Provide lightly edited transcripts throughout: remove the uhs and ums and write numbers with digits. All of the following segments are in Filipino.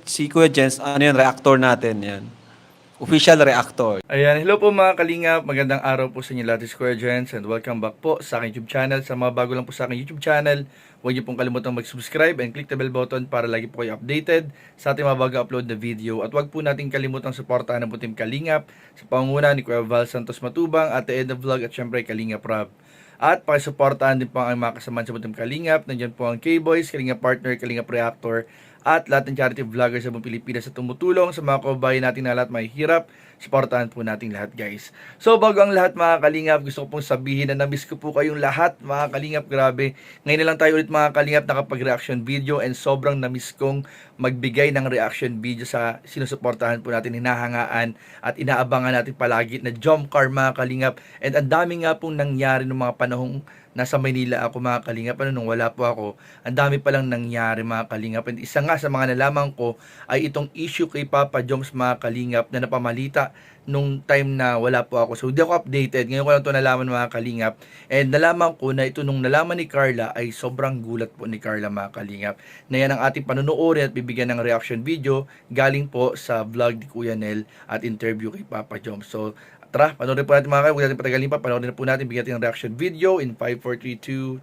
si Kuya Jens, ano yun, reactor natin yan. Official reactor. Ayan, hello po mga kalingap, magandang araw po sa inyo lahat, Square Gents, and welcome back po sa aking YouTube channel. Sa mga bago lang po sa aking YouTube channel, huwag niyo pong kalimutang mag-subscribe and click the bell button para lagi po kayo updated sa ating mga bago upload na video. At huwag po natin kalimutang suportahan ang Team Kalingap sa pangunguna ni Kuya Val Santos Matubang, Ate Edna Vlog at syempre Kalingap Rob. At pakisuportahan din po ang mga kasamahan sa Team Kalingap. Nandiyan po ang K-Boys, Kalingap Partner, Kalingap Reactor, at lahat ng charity vloggers sa buong Pilipinas sa tumutulong sa mga kababayan natin na lahat may hirap. Supportahan po natin lahat, guys. So bago ang lahat mga kalingap, gusto ko pong sabihin na namiss ko po kayong lahat mga kalingap. Grabe, ngayon na lang tayo ulit mga kalingap nakapag-reaction video, and sobrang namiss kong magbigay ng reaction video sa sinusuportahan po natin, hinahangaan at inaabangan natin palagi na Jomcar mga kalingap. And ang dami nga pong nangyari ng mga panahong nasa Maynila ako mga kalingap, nung wala po ako, ang dami palang nangyari mga kalingap. And isa nga sa mga nalaman ko ay itong issue kay Papa Joms mga kalingap na napamalita nung time na wala po ako. So hindi ako updated, ngayon ko lang ito nalaman mga kalingap. And nalaman ko na ito nung nalaman ni Carla ay sobrang gulat po ni Carla mga kalingap, na yan ang ating panunuorin at bibigyan ng reaction video galing po sa vlog ni Kuya Nel at interview kay Papa Joms. So tara, panoorin po natin mga kayo, huwag natin patagalin pa, panoorin na po natin, bigyan natin ng reaction video in 5, 4, 3,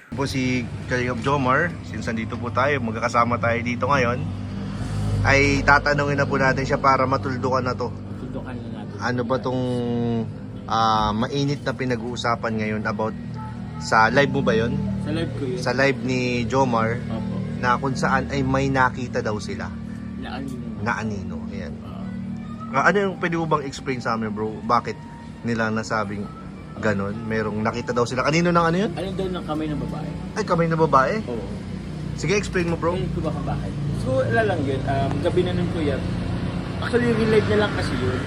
2, po si Kalingap Jomar. Since nandito po tayo, magkakasama tayo dito ngayon, ay tatanungin na po natin siya para matuldukan na to. Tuldukan na natin. Ano ba tong mainit na pinag-uusapan ngayon about sa live mo ba yon? Sa live ko yun. Sa live ni Jomar, Opo. na kung saan ay may nakita daw sila Na anino. na anino. Ayan. Ano yung pwede mo bang explain sa amin, bro? Bakit nila nasabing ganon? Merong nakita daw sila. Kanino ng ano yun? Ano daw ng kamay ng babae? Ay, kamay na babae? Oo. Sige, explain mo, bro. Ayun ko baka bakit. So, wala lang yun. Gabi na nun ko yan. Actually, relive na lang kasi yun.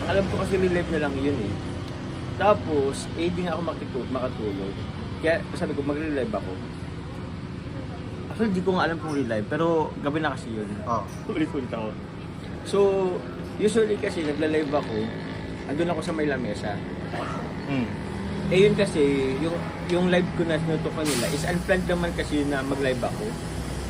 Alam ko kasi relive na lang yun eh. Tapos, di nga ako makatulog. Kaya sabi ko, mag-relive ako. Actually, di ko nga alam kung relive. Pero, gabi na kasi yun. Oh. Ulit-ulit ako. So, usually kasi nagla-live ako, andun ako sa may lamesa. Eh yun kasi, yung live ko na sinutukan nila is unplanned naman kasi yun na mag-live ako.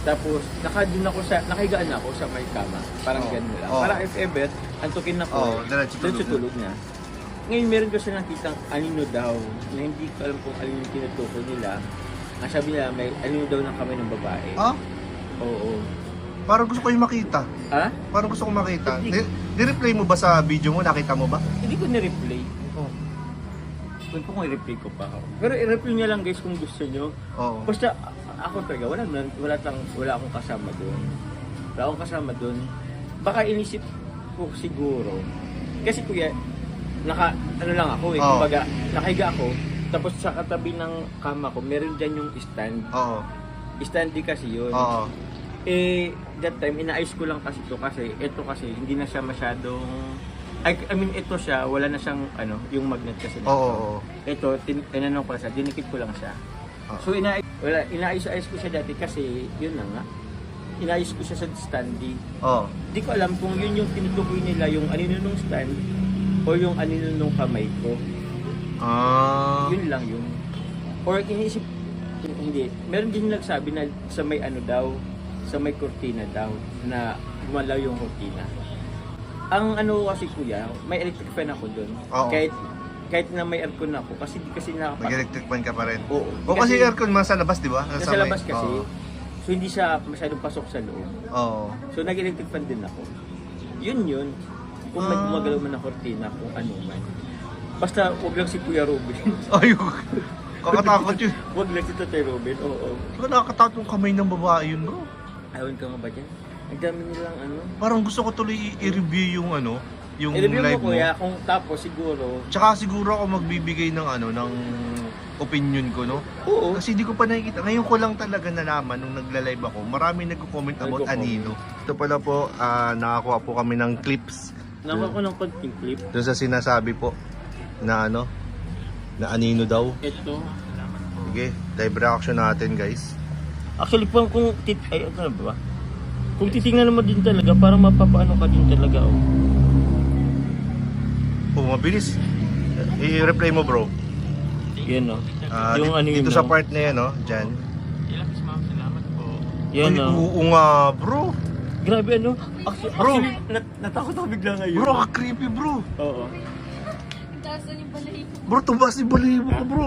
Tapos, nakahigaan ako sa may kama. Parang ganun lang. Para if ever, antukin ako, diretso tulog na. Ngayon meron ko siya nakitang anino daw, na hindi ko alam kung alin yung tinutukoy nila. Ang sabi nila, may anino daw ng kamay ng babae. Ah? Oo. Parang gusto ko yung makita. Ha? Parang gusto ko makita. Ni-replay mo ba sa video mo? Nakita mo ba? Hindi ko ni-replay. Oo. Kung i-replay ko pa ako. Pero i-replay niya lang guys kung gusto nyo. Oo. Basta ako talaga, wala akong kasama doon. Wala akong kasama doon. Baka inisip ko siguro. Kasi kuya, ano lang ako eh. Oo. Kumbaga, nakahiga ako. Tapos sa katabi ng kama ko, meron dyan yung stand. Oo. Standy kasi yun. Oo. Eh, that time, inaayos ko lang kasi ito kasi hindi na siya masyadong, I mean, ito siya, wala na siyang, yung magnet kasi nito. Oo. Ito, tinanong ko lang siya, dinikit ko lang siya. So, inaayos ko siya dati kasi, yun na nga, inaayos ko siya sa standy. Oo. Hindi ko alam kung yun yung tinutukoy nila, yung anino nung stand, o yung anino nung kamay ko. Yun lang yun. Or iniisip, hindi, meron din nagsabi na sa may sa may kurtina daw, na gumalaw yung kurtina. Ang kasi kuya, may electric fan ako dun. Oo. Kahit na may aircon ako, kasi di kasi Nag-electric fan ka pa rin. Oo. O kasi aircon nasa labas, di ba? Nasa labas kasi. Oo. So hindi siya masyadong pasok sa loob. Oo. So nag-electric fan din ako. Yun. Kung may gumagalaw man ng kurtina, kung ano man. Basta wag lang si Kuya Robin. Ayun. Kakatakot yun. Wag lang si Tatay Robin, oo. Nakakatakot yung kamay ng babae yun, bro. Ayaw ka nga ba dyan? Ang dami nilang Parang gusto ko tuloy i-review yung yung I-review live mo mo. kuya, kung tapos siguro. Tsaka siguro ako magbibigay ng ng opinion ko, no? Oo. Kasi hindi ko pa nakikita. Ngayon ko lang talaga nalaman nung nagla-live ako. Marami nagko-comment about anino. Ito pala po, nakakuha po kami ng clips. Nakuha ko ng konting clip. Doon sa sinasabi po na na anino daw. Ito. Sige, live reaction natin, guys. Actually, kung ba? Kung titingnan mo din talaga, parang mapapaano ka din talaga. Oh, mabilis. I-replay mo, bro. Yan, no? Dito sa part na yan, no? Dyan. Yan Ay, na. oo nga, bro. Grabe ano? Bro. Natakot ako bigla ngayon. Bro, ka-creepy, bro. Oo. Taas na yung balahibo. Bro, tumbas yung balibo ko, bro.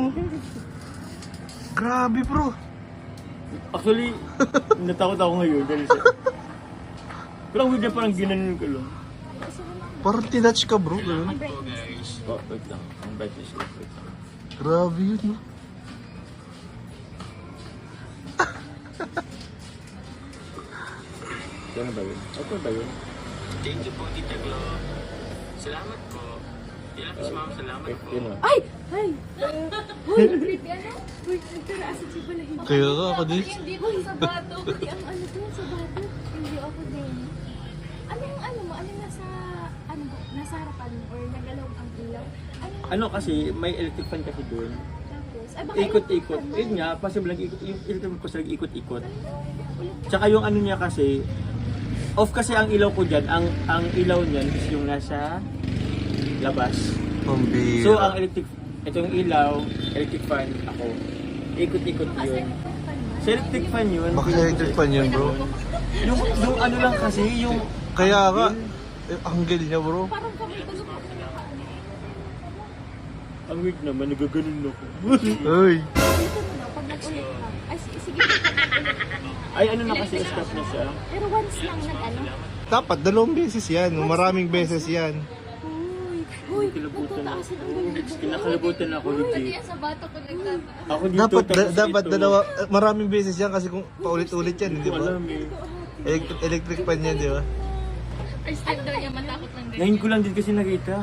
Grabe, bro. Actually, natakot ako ngayon dahil sa... Pero ang weird na parang ginanon ko lang. Parang tinatch ka, bro. Ganun. Oh, wait lang. Ang brightness ko. Wait lang. Grabe yun, no? Ano ba yun? Ito ba yun? Thank you po, Tita Glo. Salamat po. Dilapis ma'am, salamat po. Yun o. Ay! Ay! Uy, creepy ano? Uy, nagtaraas si balahibo. Kaya ka, ako din. Hindi ko sa bato. Hindi ang ano doon sa bato. Hindi ako din. Ano yung ano mo? Ano nasa, ano ba? Nasa harapan mo? Or nagalaw ang ilaw? Ano yung Ano kasi, may electric fan kasi doon. tapos? Ay, baka Ikot-ikot. ano? Yun nga, possible nag-ikot. Yung electric fan ko sa nag-ikot-ikot. Ulit. Tsaka yung ano niya kasi, off kasi ang ilaw ko dyan. Ang ilaw niyan is yung nasa labas. Pambira. So, ang ito yung ilaw, electric fan, ako. Ikot-ikot Kasi yun. nagtarapan mo. Sa electric fan yun. Bakit electric fan yun, bro? Yung ano lang kasi, yung... Kaya ka, angle niya, bro. Parang kami tulog ako. Ang weird naman, nagaganon ako. Ay. Dito mo na, pag nag-ulit lang. Ay, sige, pag nag-ulit. Ay, ano na kasi, stop na siya. Pero once lang nag-ano. Dapat, 2 beses yan. Maraming beses yan. Uy, Kilabutan na. nagtataasin ang balahibo. Kinakalibutan ako, legit. Sa bato ko nagtataas. Ako dito, Dapat, tapos dapat ito. dalawa, maraming beses yan kasi kung paulit-ulit yan, Hindi di ko ba? alam eh. Electric fan yan, di ba? First time daw niya matakot ng ganyan. Ngayon ko lang din kasi nakita.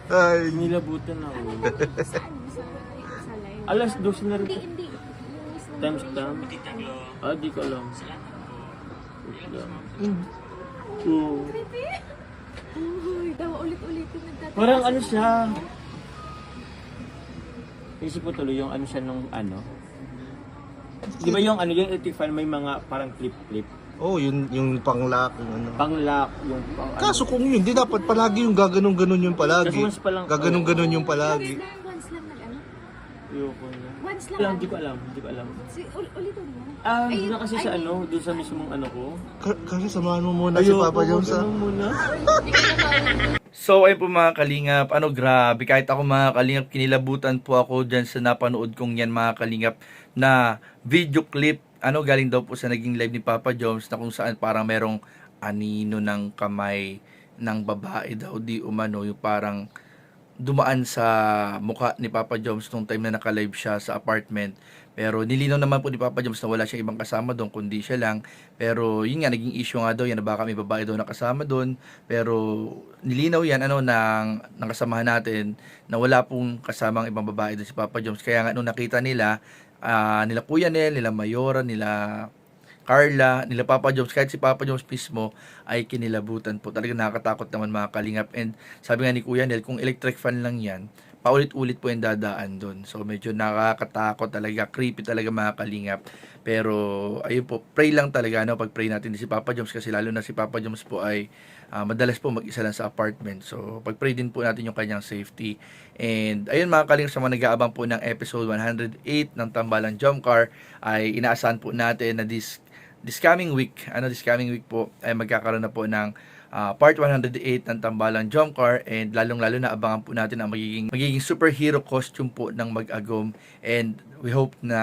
Ay. Nilabutan ako. Saan? Sa live? Alas 12 na rin. Hindi, hindi. Yung mismong Timestamp. Tita Glo. Ah, di ko alam. Salamat po. Wait lang. Oo. creepy. Uy, daw ulit-ulit yung nagtataas. Parang ano siya. Isip ko tuloy yung ano siya nung ano. Di ba yung ano, yung electric fan may mga parang clip-clip. Oh, yung pang-lock, yung ano. Pang-lock, yung pang ano. Kaso kung yun, di dapat palagi yung gaganon-ganon yung palagi. Kasi once pa lang- Gaganon-ganon yung palagi. Once lang nag-ano? Ayoko na. Once lang. Alam, di ko alam. Di ko alam. Ulit-ulit mo. Ah, Ay, doon na kasi sa ay, ano, doon sa mismong ano ko. Kasi samahan mo muna si Papa Jones, ha? Ayoko, muna. So ayun po mga kalingap, ano grabe, kahit ako mga kalingap, kinilabutan po ako dyan sa napanood kong yan mga kalingap na video clip, ano galing daw po sa naging live ni Papa Jones na kung saan parang merong anino ng kamay ng babae daw, di umano, yung parang dumaan sa mukha ni Papa Jones nung time na naka-live siya sa apartment. Pero nilinaw naman po ni Papa Jones na wala siyang ibang kasama doon kundi siya lang. Pero yun nga, naging issue nga daw yan na baka may babae daw nakasama doon. Pero nilinaw yan ng kasamahan natin na wala pong kasamang ibang babae doon si Papa Jones. Kaya nga nung nakita nila, nila Kuya Nel, nila Mayora, nila Carla, nila Papa Jones, kahit si Papa Jones mismo ay kinilabutan po. Talagang nakakatakot naman mga kalingap. And sabi nga ni Kuya Nel, kung electric fan lang yan, paulit-ulit po yung dadaan doon. So medyo nakakatakot talaga, creepy talaga mga kalingap. Pero ayun po, pray lang talaga, no, pag-pray natin si Papa Jones kasi lalo na si Papa Jones po ay madalas po mag-isa lang sa apartment. So pag-pray din po natin yung kanyang safety. And ayun mga kalingap, sa mga nag-aabang po ng episode 108 ng Tambalang Jump Car, ay inaasahan po natin na this coming week po ay magkakaroon na po ng part 108 ng Tambalang Jump Car, and lalong-lalo na abangan po natin ang magiging superhero costume po ng Mag-Agom, and we hope na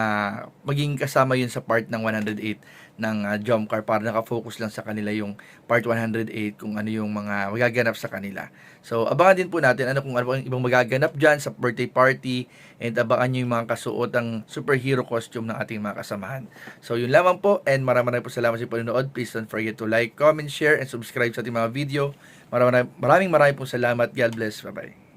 magiging kasama yun sa part ng 108 ng Jump Car para nakafocus lang sa kanila yung part 108 kung ano yung mga magaganap sa kanila. So abangan din po natin kung ano ang ibang magaganap dyan sa birthday party, and abangan nyo yung mga kasuotang superhero costume ng ating mga kasamahan. So yun lamang po, and maraming po salamat sa panonood. Please don't forget to like, comment, share, and subscribe sa ating mga video. Maraming po salamat. God bless. Bye-bye.